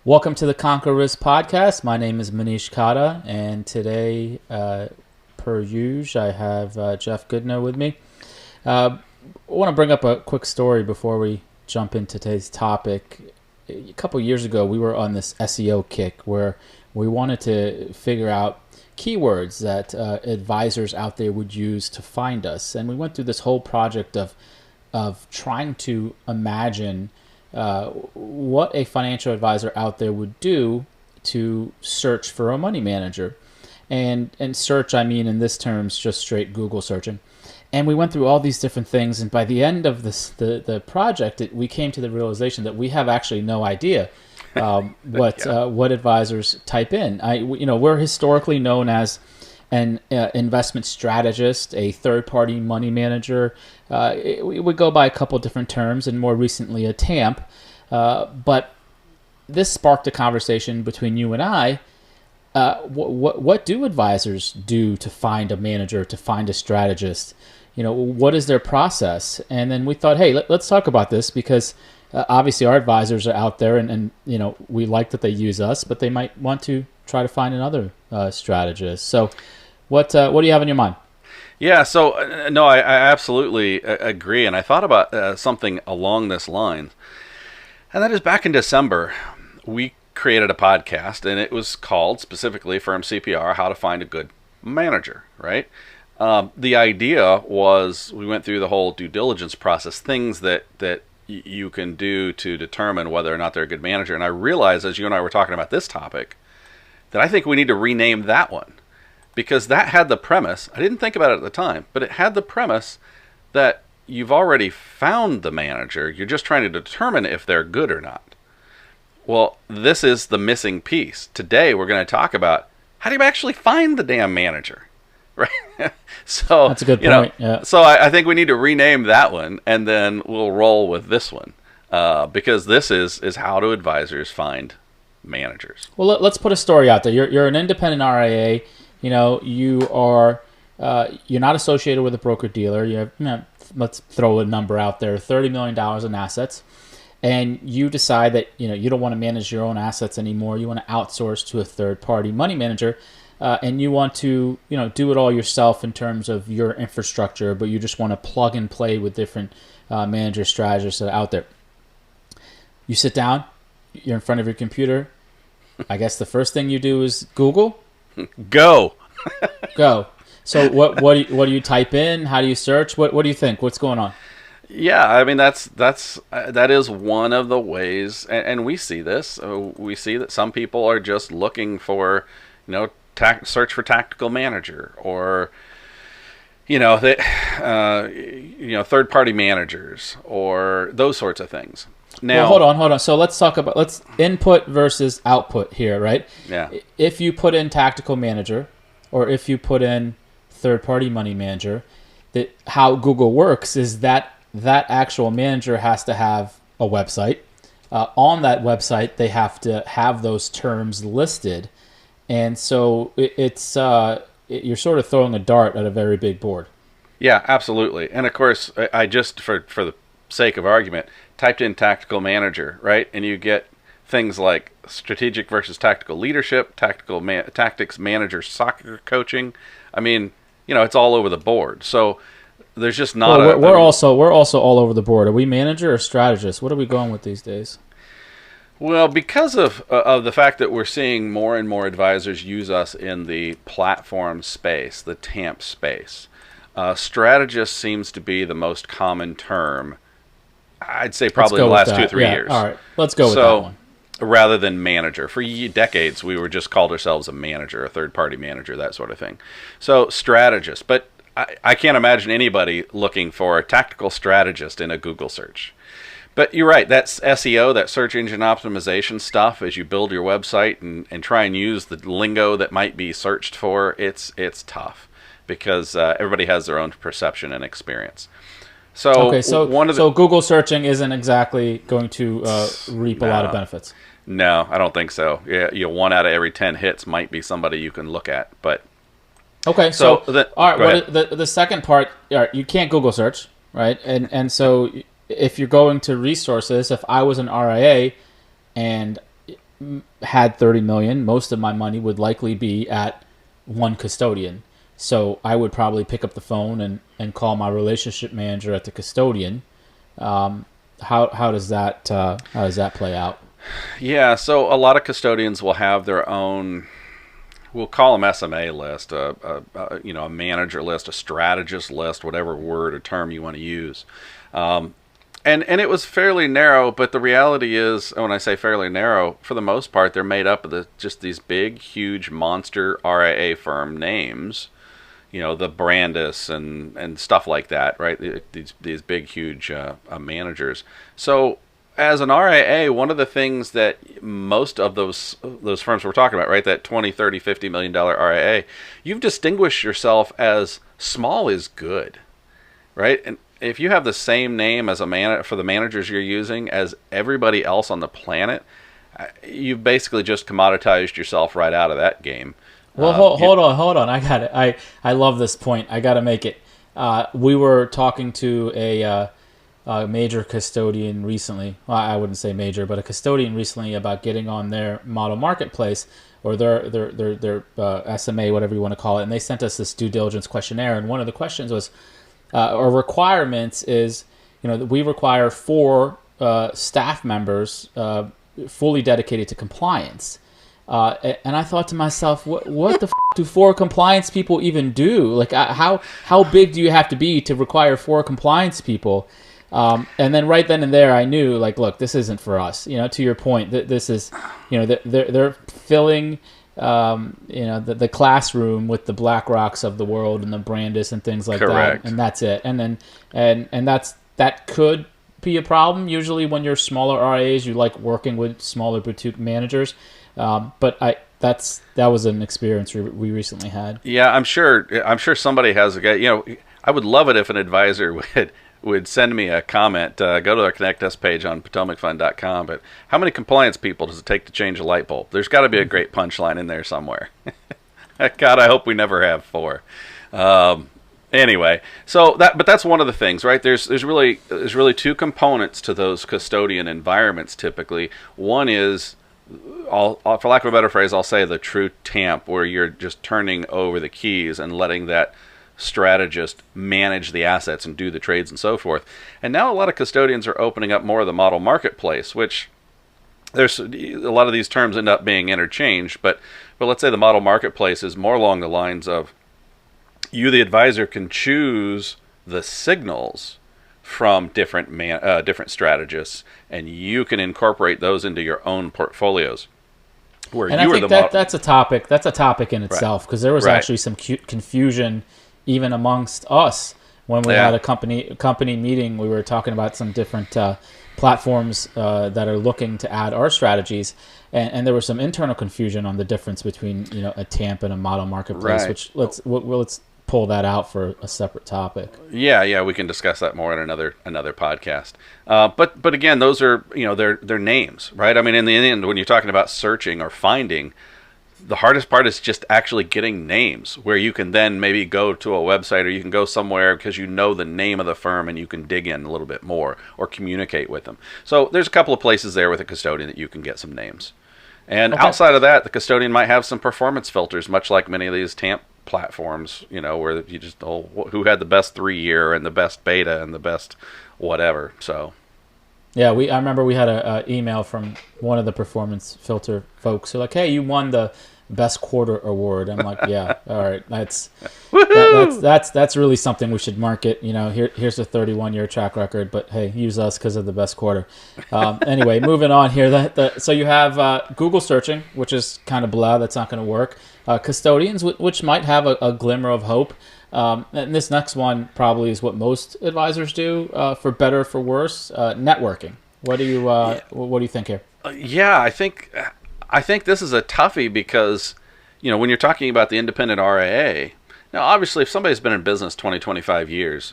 Welcome to the Conquer Risk podcast. My name is Manish Kata, and today, per usual, I have Jeff Goodnow with me. I want to bring up a quick story before we jump into today's topic. A couple years ago, we were on this SEO kick where we wanted to figure out keywords that advisors out there would use to find us, and we went through this whole project of trying to imagine what a financial advisor out there would do to search for a money manager. And search, I mean in this terms, just straight Google searching. And we went through all these different things, and by the end of the project, we came to the realization that we have actually no idea what advisors type in. We're historically known as an investment strategist, a third-party money manager. We would go by a couple different terms, and more recently a TAMP. But this sparked a conversation between you and I. What do advisors do to find a manager, to find a strategist? What is their process? And then we thought, hey, let's talk about this because obviously our advisors are out there, and we like that they use us, but they might want to try to find another strategist. So what do you have in your mind? Yeah, so no, I absolutely agree, and I thought about something along this line, and that is back in December, we created a podcast, and it was called specifically Firm CPR, How to Find a Good Manager, right? The idea was we went through the whole due diligence process, things that you can do to determine whether or not they're a good manager, and I realized as you and I were talking about this topic that I think we need to rename that one. Because that had the premise, I didn't think about it at the time, but it had the premise that you've already found the manager, you're just trying to determine if they're good or not. Well, this is the missing piece. Today we're going to talk about how do you actually find the damn manager, right? So that's a good point. Yeah. So I think we need to rename that one, and then we'll roll with this one, because this is how do advisors find managers. Well, let's put a story out there. You're an independent RIA. You are you're not associated with a broker dealer. You have, let's throw a number out there, $30 million in assets, and you decide that you don't want to manage your own assets anymore. You want to outsource to a third-party money manager, and you want to do it all yourself in terms of your infrastructure, but you just want to plug and play with different manager strategists that are out there. You sit down, you're in front of your computer. I guess the first thing you do is Google. Go. So what do you type in? How do you search? What do you think? What's going on? Yeah, I mean that is one of the ways, and we see this. We see that some people are just looking for, search for tactical manager, or third party managers, or those sorts of things. Now, well, hold on. So let's input versus output here, right? Yeah. If you put in tactical manager, or if you put in third-party money manager, how Google works is that actual manager has to have a website. On that website, they have to have those terms listed, and so you're sort of throwing a dart at a very big board. Yeah, absolutely. And of course, I just for the sake of argument, typed in tactical manager, right? And you get things like strategic versus tactical leadership, tactics manager soccer coaching. I mean, it's all over the board. So there's just not we're also all over the board. Are we manager or strategist? What are we going with these days? Well, because of the fact that we're seeing more and more advisors use us in the platform space, the TAMP space, strategist seems to be the most common term. I'd say probably the last 2 or 3 years. All right, let's go with that one. Rather than manager. For decades, we were just called ourselves a manager, a third-party manager, that sort of thing. So strategist. But I can't imagine anybody looking for a tactical strategist in a Google search. But you're right, that's SEO, that search engine optimization stuff, as you build your website and try and use the lingo that might be searched for, it's tough because everybody has their own perception and experience. So Google searching isn't exactly going to reap a lot of benefits. No, I don't think so. Yeah, 1 out of every 10 hits might be somebody you can look at, but okay. So all right, the second part, all right, you can't Google search, right? And so if you're going to resources, if I was an RIA and had 30 million, most of my money would likely be at one custodian. So I would probably pick up the phone and call my relationship manager at the custodian. How does that play out? Yeah, so a lot of custodians will have their own, we'll call them SMA list, a manager list, a strategist list, whatever word or term you want to use. And it was fairly narrow, but the reality is, when I say fairly narrow, for the most part, they're made up of just these big, huge monster RIA firm names, the Brandis and stuff like that, right? These big, huge managers. So as an RIA, one of the things that most of those firms we're talking about, right, that 20, 30, $50 million RIA, you've distinguished yourself as small is good, right? And if you have the same name as for the managers you're using as everybody else on the planet, you've basically just commoditized yourself right out of that game. Well, hold on. I got it. I love this point. I got to make it. We were talking to a major custodian recently. Well, I wouldn't say major, but a custodian recently about getting on their model marketplace or their SMA, whatever you want to call it. And they sent us this due diligence questionnaire. And one of the questions was, or requirements is, that we require 4 staff members fully dedicated to compliance. And I thought to myself, what the f do 4 compliance people even do? Like, how big do you have to be to require 4 compliance people? And then right then and there, I knew, like, look, this isn't for us. To your point, this is, they're filling, the classroom with the BlackRocks of the world and the Brandis and things like Correct. that, and that's it. And then that could be a problem. Usually, when you're smaller RIAs, you like working with smaller boutique managers. But that was an experience we recently had. Yeah, I'm sure somebody has a guy. I would love it if an advisor would send me a comment. Go to our Connect Us page on PotomacFund.com. But how many compliance people does it take to change a light bulb? There's got to be a great punchline in there somewhere. God, I hope we never have 4. Anyway, but that's one of the things, right? There's really 2 components to those custodian environments. Typically, one is, for lack of a better phrase, I'll say the true TAMP, where you're just turning over the keys and letting that strategist manage the assets and do the trades and so forth. And now a lot of custodians are opening up more of the model marketplace, which there's a lot of these terms end up being interchanged, but let's say the model marketplace is more along the lines of you, the advisor, can choose the signals from different strategists, and you can incorporate those into your own portfolios. And I think that's a topic. That's a topic in itself, because there was actually some confusion even amongst us when we had a company meeting. We were talking about some different platforms that are looking to add our strategies, and there was some internal confusion on the difference between a TAMP and a model marketplace. Which let's pull that out for a separate topic. Yeah, we can discuss that more in another podcast. But again, those are they're names, right? I mean, in the end, when you're talking about searching or finding, the hardest part is just actually getting names where you can then maybe go to a website, or you can go somewhere because you know the name of the firm and you can dig in a little bit more or communicate with them. So there's a couple of places there with a custodian that you can get some names. And outside of that, the custodian might have some performance filters, much like many of these TAMP platforms, where you just, who had the best 3-year and the best beta and the best whatever. So yeah, I remember we had a email from one of the performance filter folks who like, hey, you won the best quarter award. I'm like, yeah, all right, that's really something we should market. Here's a 31-year track record, but hey, use us because of the best quarter. Anyway, moving on here. So you have Google searching, which is kind of blah. That's not going to work. Custodians, which might have a glimmer of hope. And this next one probably is what most advisors do, for better or for worse. Networking. What do you think here? Yeah, I think this is a toughie because, when you're talking about the independent RIA, now obviously if somebody's been in business 20, 25 years,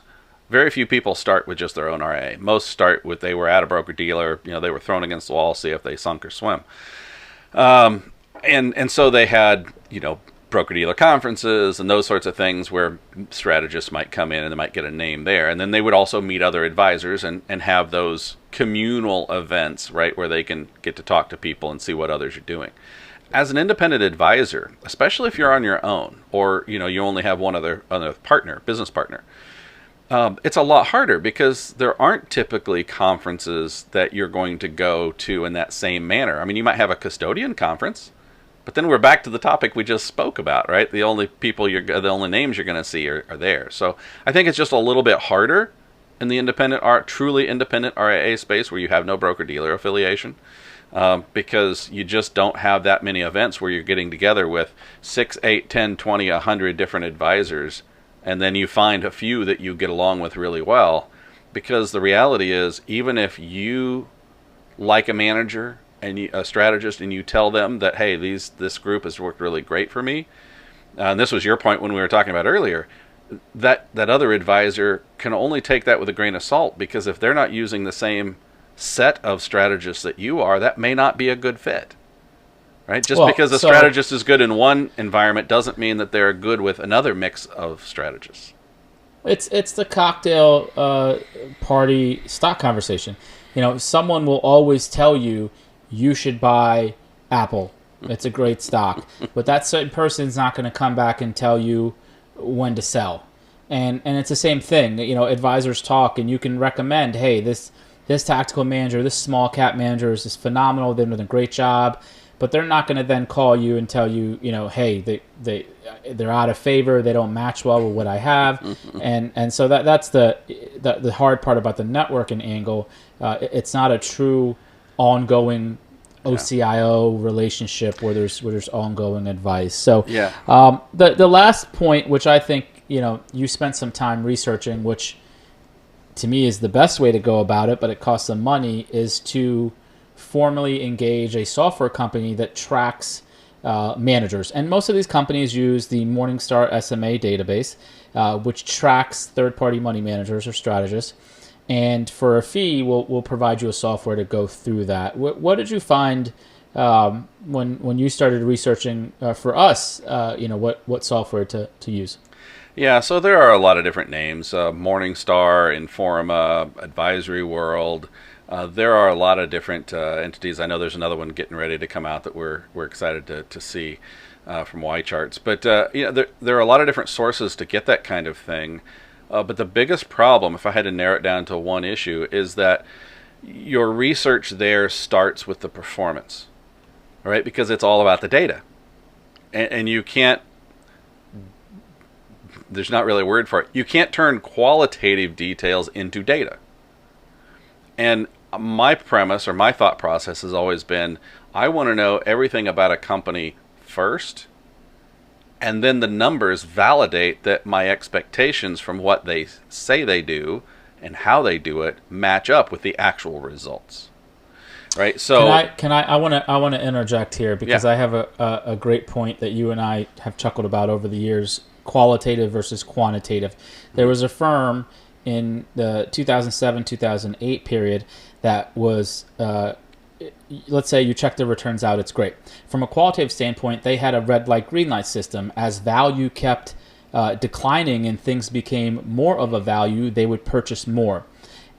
very few people start with just their own RIA. Most start with, they were at a broker-dealer, they were thrown against the wall, see if they sunk or swim. And so they had, broker-dealer conferences and those sorts of things where strategists might come in and they might get a name there. And then they would also meet other advisors and have those communal events, right, where they can get to talk to people and see what others are doing. As an independent advisor, especially if you're on your own or, you only have one other partner, business partner, it's a lot harder because there aren't typically conferences that you're going to go to in that same manner. I mean, you might have a custodian conference, but then we're back to the topic we just spoke about, right? The only names you're going to see are there. So I think it's just a little bit harder in the truly independent RIA space where you have no broker-dealer affiliation, because you just don't have that many events where you're getting together with 6, 8, 10, 20, 100 different advisors, and then you find a few that you get along with really well. Because the reality is, even if you like a manager and a strategist, and you tell them that, hey, this group has worked really great for me, and this was your point when we were talking about earlier, that other advisor can only take that with a grain of salt, because if they're not using the same set of strategists that you are, that may not be a good fit, right? Just because a strategist is good in one environment doesn't mean that they're good with another mix of strategists. It's the cocktail party stock conversation. Someone will always tell you should buy Apple. It's a great stock. But that certain person's not going to come back and tell you when to sell. And it's the same thing. Advisors talk, and you can recommend, hey, this tactical manager, this small cap manager is just phenomenal. They're doing a great job. But they're not going to then call you and tell you, hey, they're out of favor. They don't match well with what I have. And so that's the hard part about the networking angle. It's not a true ongoing OCIO relationship where there's ongoing advice. So the last point, which I think you spent some time researching, which to me is the best way to go about it, but it costs some money, is to formally engage a software company that tracks managers. And most of these companies use the Morningstar SMA database, which tracks third-party money managers or strategists. And for a fee, we'll provide you a software to go through that. What did you find when you started researching for us? What software to use? Yeah, so there are a lot of different names: Morningstar, Informa, Advisory World. There are a lot of different entities. I know there's another one getting ready to come out that we're excited to see from Y-Charts. But there are a lot of different sources to get that kind of thing. But the biggest problem, if I had to narrow it down to one issue, is that your research there starts with the performance, right? Because it's all about the data. And you can't, there's not really a word for it, you can't turn qualitative details into data. And my premise or my thought process has always been, I want to know everything about a company first, and then the numbers validate that my expectations from what they say they do and how they do it match up with the actual results. Right? So I want to interject here, because I have a great point that you and I have chuckled about over the years: qualitative versus quantitative. There was a firm in the 2007-2008 period that was, let's say you check the returns out, it's great. From a qualitative standpoint, they had a red light, green light system. As value kept declining and things became more of a value, they would purchase more.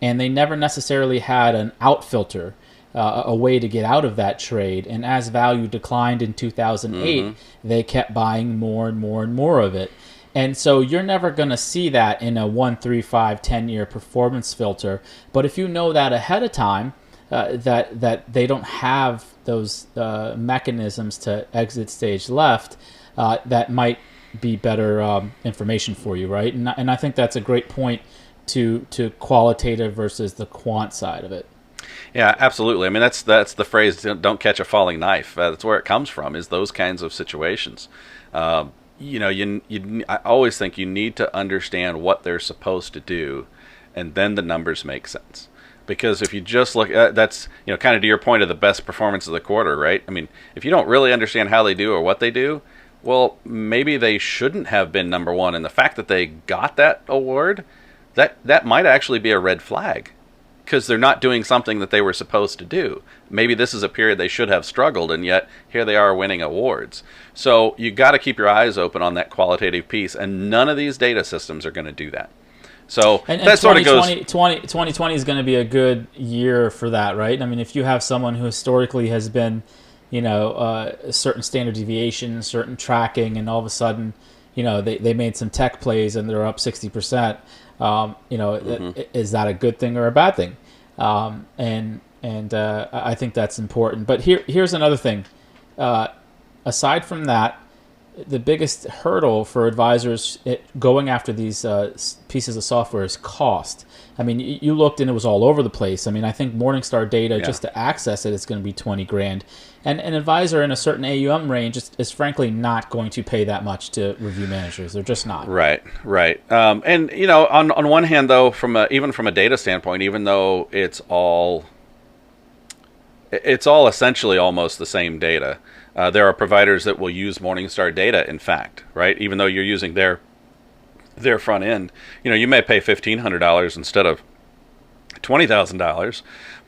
And they never necessarily had an out filter, a way to get out of that trade. And as value declined in 2008, they kept buying more and more and more of it. And so you're never going to see that in a 1, 3, 5, 10-year performance filter. But if you know that ahead of time, that they don't have those mechanisms to exit stage left, that might be better information for you, right? And I think that's a great point to qualitative versus the quant side of it. Yeah, absolutely. I mean, that's the phrase, don't catch a falling knife. That's where it comes from, is those kinds of situations. I always think you need to understand what they're supposed to do, and then the numbers make sense. Because if you just look at, that's, kind of to your point of the best performance of the quarter, right? I mean, if you don't really understand how they do or what they do, well, maybe they shouldn't have been number one. And the fact that they got that award, that might actually be a red flag. because they're not doing something that they were supposed to do. Maybe this is a period they should have struggled, and yet here they are winning awards. So you got to keep your eyes open on that qualitative piece, and none of these data systems are going to do that. So and that sort of goes. 2020 is going to be a good year for that, right? I mean, if you have someone who historically has been, a certain standard deviation, certain tracking, and all of a sudden, they made some tech plays and they're up 60%. Is that a good thing or a bad thing? And I think that's important. But here's another thing. Aside from that, the biggest hurdle for advisors going after these pieces of software is cost. I mean, you looked and it was all over the place. I mean, I think Morningstar data, just to access it, is going to be $20,000. And an advisor in a certain AUM range is frankly not going to pay that much to review managers. They're just not. Right. And on one hand, though, even from a data standpoint, even though it's all essentially almost the same data. There are providers that will use Morningstar data, in fact, right? Even though you're using their front end, you may pay $1,500 instead of $20,000,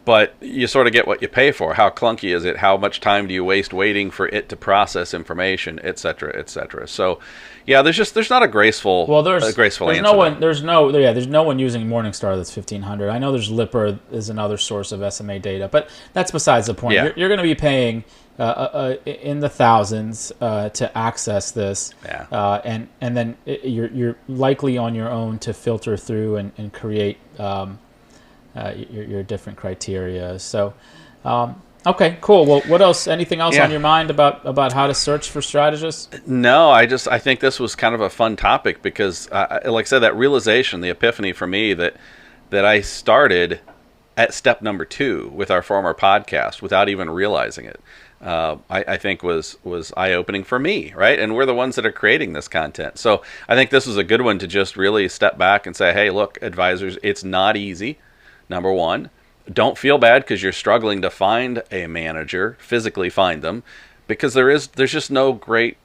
but you sort of get what you pay for. How clunky is it? How much time do you waste waiting for it to process information, et cetera, et cetera? So, yeah, there's not a graceful answer. No one there's no one using Morningstar that's $1,500. I know there's Lipper is another source of SMA data, but that's besides the point. Yeah. You're going to be paying in the thousands to access this, and then you're likely on your own to filter through and create your different criteria. So, okay, cool. Well, what else? Anything else on your mind about how to search for strategists? No, I think this was kind of a fun topic because, like I said, that realization, the epiphany for me that I started at step number 2 with our former podcast without even realizing it. I think was eye-opening for me, right? And we're the ones that are creating this content. So I think this was a good one to just really step back and say, hey, look, advisors, it's not easy. Number one, don't feel bad because you're struggling to find a manager, physically find them, because there's just no great,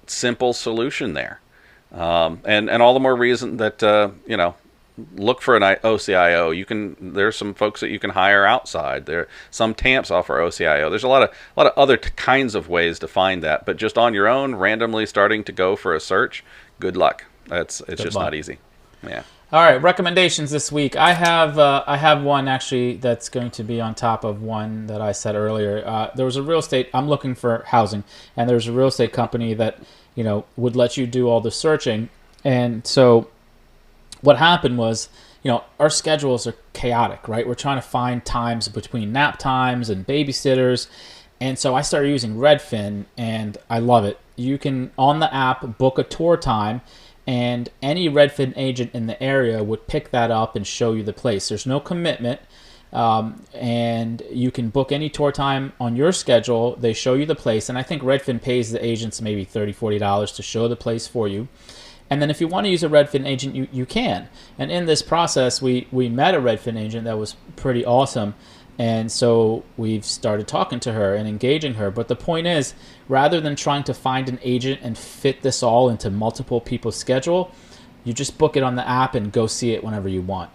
simple solution there. And all the more reason that, look for an OCIO. There's some folks that you can hire outside. Some TAMPs offer OCIO. There's a lot of other kinds of ways to find that, but just on your own, randomly starting to go for a search, good luck. It's just not easy. Yeah. All right, recommendations this week. I have one actually that's going to be on top of one that I said earlier. There was a real estate. I'm looking for housing, and there's a real estate company that would let you do all the searching, and so what happened was, our schedules are chaotic, right? We're trying to find times between nap times and babysitters. And so I started using Redfin, and I love it. You can, on the app, book a tour time, and any Redfin agent in the area would pick that up and show you the place. There's no commitment, and you can book any tour time on your schedule. They show you the place, and I think Redfin pays the agents maybe $30, $40 to show the place for you. And then if you want to use a Redfin agent, you can. And in this process, we met a Redfin agent that was pretty awesome. And so we've started talking to her and engaging her. But the point is, rather than trying to find an agent and fit this all into multiple people's schedule, you just book it on the app and go see it whenever you want.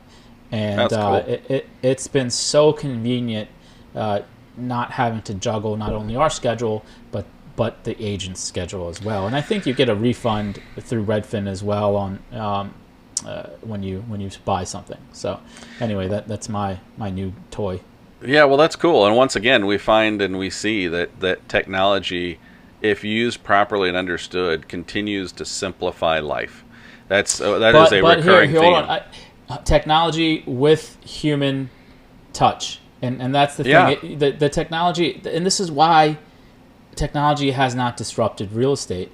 And that's cool. It's been so convenient not having to juggle not only our schedule, but the agent's schedule as well. And I think you get a refund through Redfin as well on when you buy something. So anyway, that's my new toy. Yeah, well, that's cool. And once again, we find and we see that technology, if used properly and understood, continues to simplify life. That is a recurring theme. Hold on. Technology with human touch, and that's the thing. Yeah. The technology, and this is why technology has not disrupted real estate,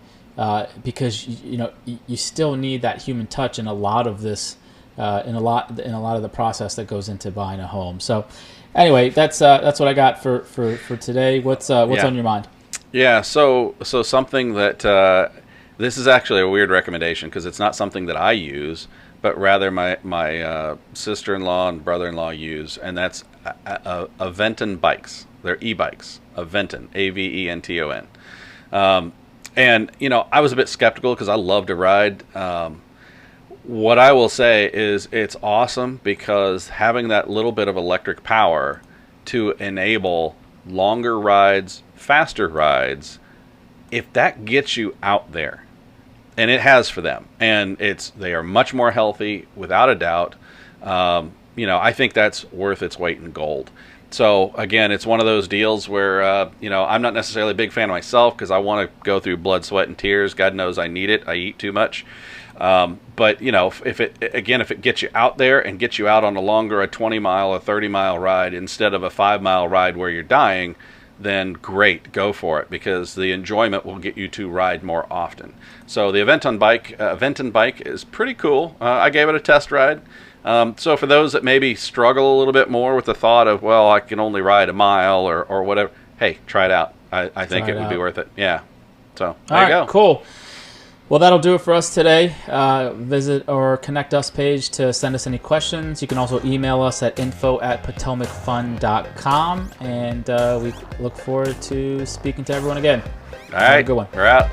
because you still need that human touch in a lot of this, in a lot of the process that goes into buying a home. So, anyway, that's what I got for today. What's on your mind? Yeah, so something that this is actually a weird recommendation because it's not something that I use, but rather my sister-in-law and brother-in-law use, and that's Aventon bikes. They're e-bikes. Aventon, Aventon. And I was a bit skeptical because I love to ride. what I will say is it's awesome because having that little bit of electric power to enable longer rides, faster rides, if that gets you out there, and it has for them, and they are much more healthy without a doubt. I think that's worth its weight in gold. So again, it's one of those deals where I'm not necessarily a big fan of myself because I want to go through blood, sweat, and tears. God knows I need it. I eat too much. But if it gets you out there and gets you out on a 20-mile or 30-mile ride instead of a 5-mile ride where you're dying, then great, go for it, because the enjoyment will get you to ride more often. So the Aventon bike is pretty cool. I gave it a test ride. So for those that maybe struggle a little bit more with the thought of, well, I can only ride a mile or whatever, hey, try it out. I think it would be worth it. Yeah. So there you go. Cool. Well, that'll do it for us today. Visit our Connect Us page to send us any questions. You can also email us at info@potomacfund.com, and we look forward to speaking to everyone again. All right. Have a good one. We're out.